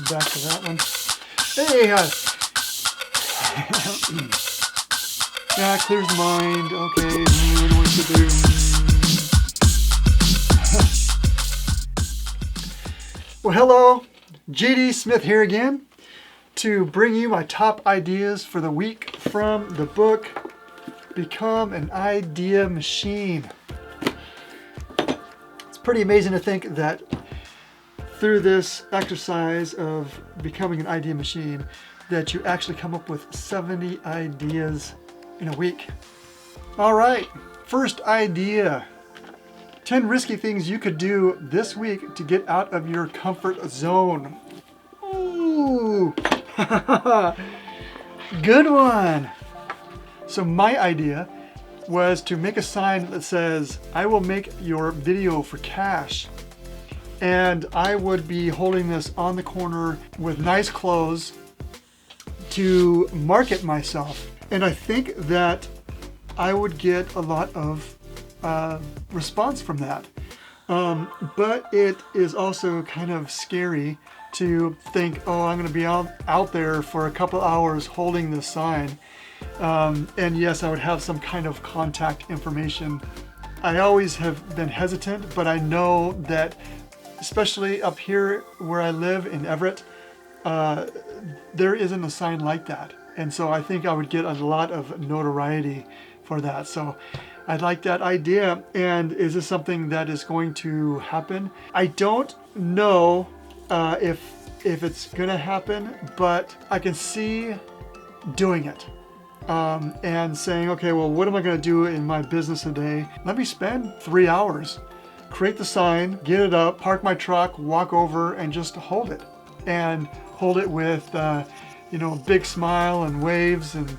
back to that one. Hey, yeah, it clears the mind. Okay, what do I want to do? Well, hello, JD Smith here again to bring you my top ideas for the week from the book Become an Idea Machine. It's pretty amazing to think that through this exercise of becoming an idea machine that you actually come up with 70 ideas in a week. All right, first idea. 10 risky things you could do this week to get out of your comfort zone. Ooh, good one. So my idea was to make a sign that says, I will make your video for cash. And I would be holding this on the corner with nice clothes to market myself. And I think that I would get a lot of response from that. But it is also kind of scary to think, oh, I'm going to be out there for a couple hours holding this sign. And yes, I would have some kind of contact information. I always have been hesitant, but I know that especially up here where I live in Everett, there isn't a sign like that. And so I think I would get a lot of notoriety for that. So I like that idea. And is this something that is going to happen? I don't know if it's going to happen, but I can see doing it. And saying, okay, well, what am I going to do in my business today? Let me spend 3 hours, create the sign, get it up, park my truck, walk over, and just hold it. And hold it with, a big smile and waves. And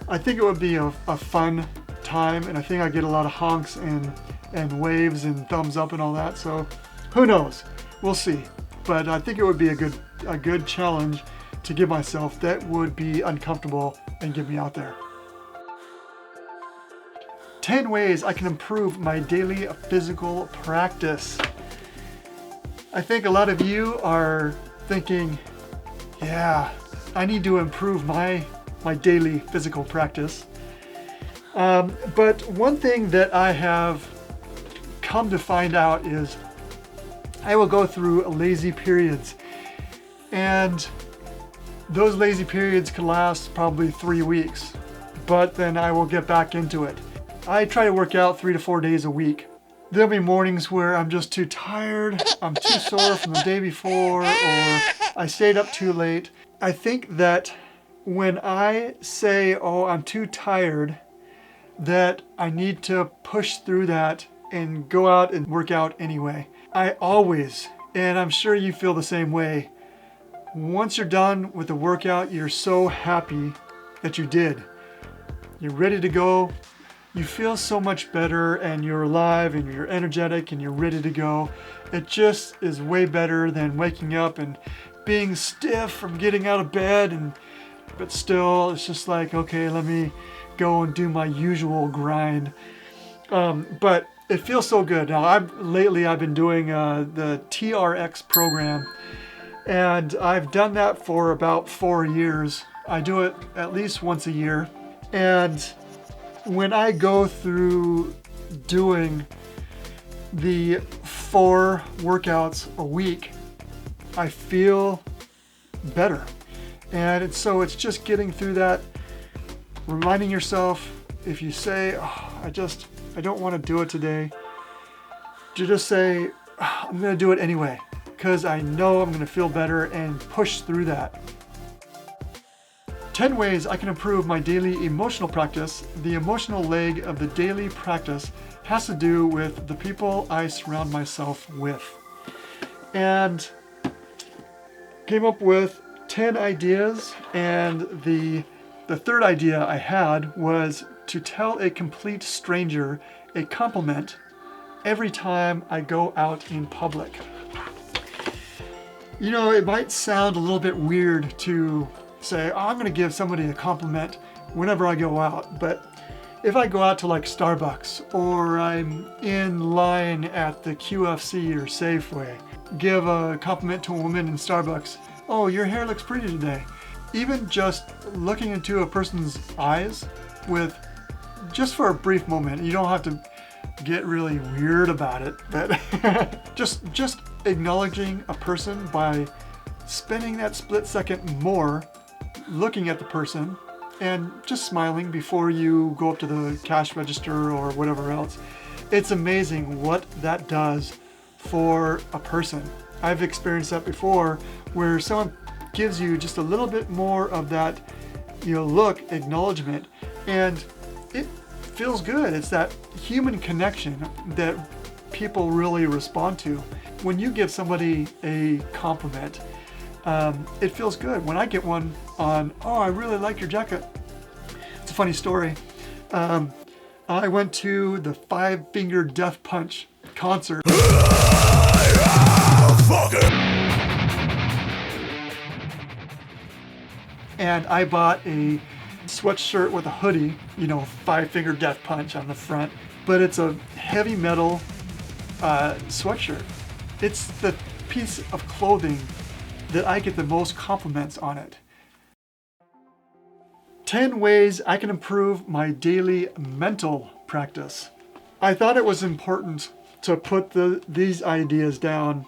I think it would be a fun time. And I think I'd get a lot of honks and waves and thumbs up and all that. So who knows? We'll see. But I think it would be a good challenge to give myself that would be uncomfortable and get me out there. 10 ways I can improve my daily physical practice. I think a lot of you are thinking, yeah, I need to improve my daily physical practice. But one thing that I have come to find out is I will go through lazy periods. And those lazy periods can last probably 3 weeks, but then I will get back into it. I try to work out 3 to 4 days a week. There'll be mornings where I'm just too tired, I'm too sore from the day before, or I stayed up too late. I think that when I say, oh, I'm too tired, that I need to push through that and go out and work out anyway. I always, and I'm sure you feel the same way, once you're done with the workout, you're so happy that you did. You're ready to go. You feel so much better and you're alive and you're energetic and you're ready to go. It just is way better than waking up and being stiff from getting out of bed. But still, it's just like, okay, let me go and do my usual grind. But it feels so good. Now, lately I've been doing the TRX program. And I've done that for about 4 years. I do it at least once a year. And when I go through doing the 4 workouts a week, I feel better. And so it's just getting through that, reminding yourself, if you say, oh, I don't want to do it today, to just say, oh, I'm going to do it anyway. Because I know I'm going to feel better and push through that. 10 ways I can improve my daily emotional practice. The emotional leg of the daily practice has to do with the people I surround myself with. And came up with 10 ideas, and the third idea I had was to tell a complete stranger a compliment every time I go out in public. You know, it might sound a little bit weird to say, oh, I'm going to give somebody a compliment whenever I go out. But if I go out to like Starbucks, or I'm in line at the QFC or Safeway, give a compliment to a woman in Starbucks, oh, your hair looks pretty today. Even just looking into a person's eyes just for a brief moment. You don't have to get really weird about it, but just acknowledging a person by spending that split second more looking at the person and just smiling before you go up to the cash register or whatever else. It's amazing what that does for a person. I've experienced that before where someone gives you just a little bit more of that, look, acknowledgement, and it feels good. It's that human connection that people really respond to. When you give somebody a compliment, it feels good. When I get one on, oh, I really like your jacket. It's a funny story. I went to the 5 Finger Death Punch concert. And I bought a sweatshirt with a hoodie, 5 Finger Death Punch on the front, but it's a heavy metal sweatshirt. It's the piece of clothing that I get the most compliments on it. 10 ways I can improve my daily mental practice. I thought it was important to put these ideas down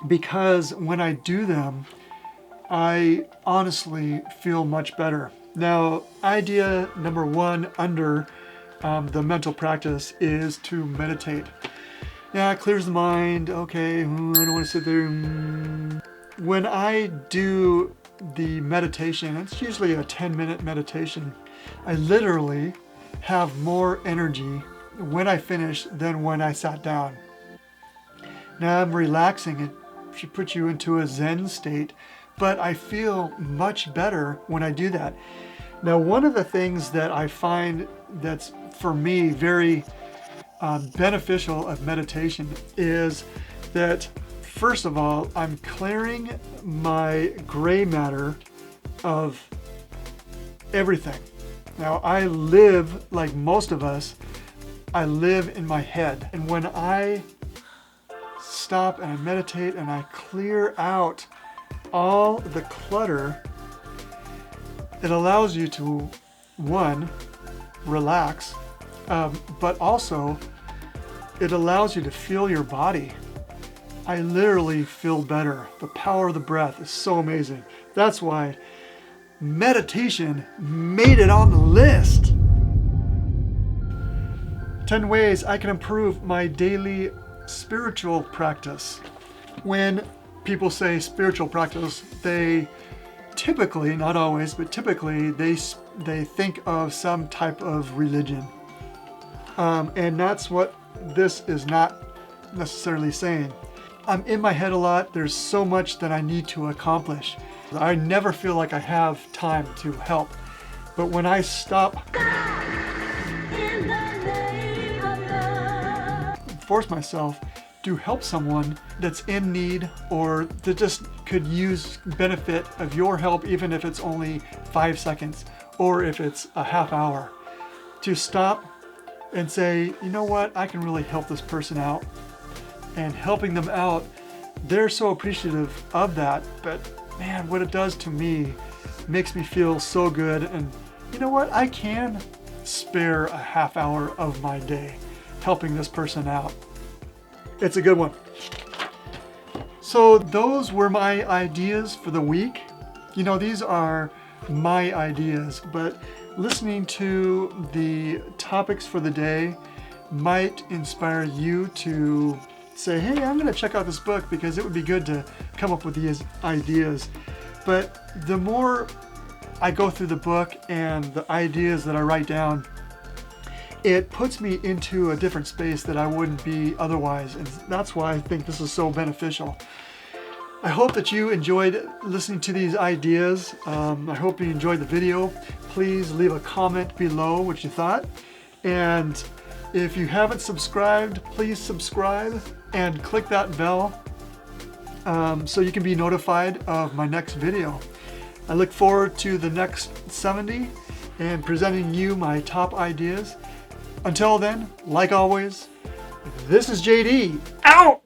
because when I do them, I honestly feel much better. Now, idea number 1 under the mental practice is to meditate. Yeah, it clears the mind. Okay, I don't want to sit there. When I do the meditation, it's usually a 10-minute meditation. I literally have more energy when I finish than when I sat down. Now I'm relaxing. It should put you into a Zen state, but I feel much better when I do that. Now, one of the things that I find that's for me very beneficial of meditation is that, first of all, I'm clearing my gray matter of everything. Now, I live, like most of us, I live in my head. And when I stop and I meditate and I clear out all the clutter, it allows you to, 1, relax, but also it allows you to feel your body. I literally feel better. The power of the breath is so amazing. That's why meditation made it on the list. 10 ways I can improve my daily spiritual practice. When people say spiritual practice, they typically, not always, but typically they think of some type of religion. And that's what this is not necessarily saying. I'm in my head a lot. There's so much that I need to accomplish. I never feel like I have time to help. But when I stop, force myself to help someone that's in need or that just could use benefit of your help, even if it's only 5 seconds or if it's a half hour, to stop and say, you know what, I can really help this person out. And helping them out, they're so appreciative of that. But man, what it does to me makes me feel so good. And you know what, I can spare a half hour of my day helping this person out. It's a good one. So those were my ideas for the week. These are my ideas, but listening to the topics for the day might inspire you to say, hey, I'm going to check out this book because it would be good to come up with these ideas. But the more I go through the book and the ideas that I write down, it puts me into a different space that I wouldn't be otherwise. And that's why I think this is so beneficial. I hope that you enjoyed listening to these ideas. I hope you enjoyed the video. Please leave a comment below what you thought. And if you haven't subscribed, please subscribe and click that bell so you can be notified of my next video. I look forward to the next 70 and presenting you my top ideas. Until then, like always, this is JD, out!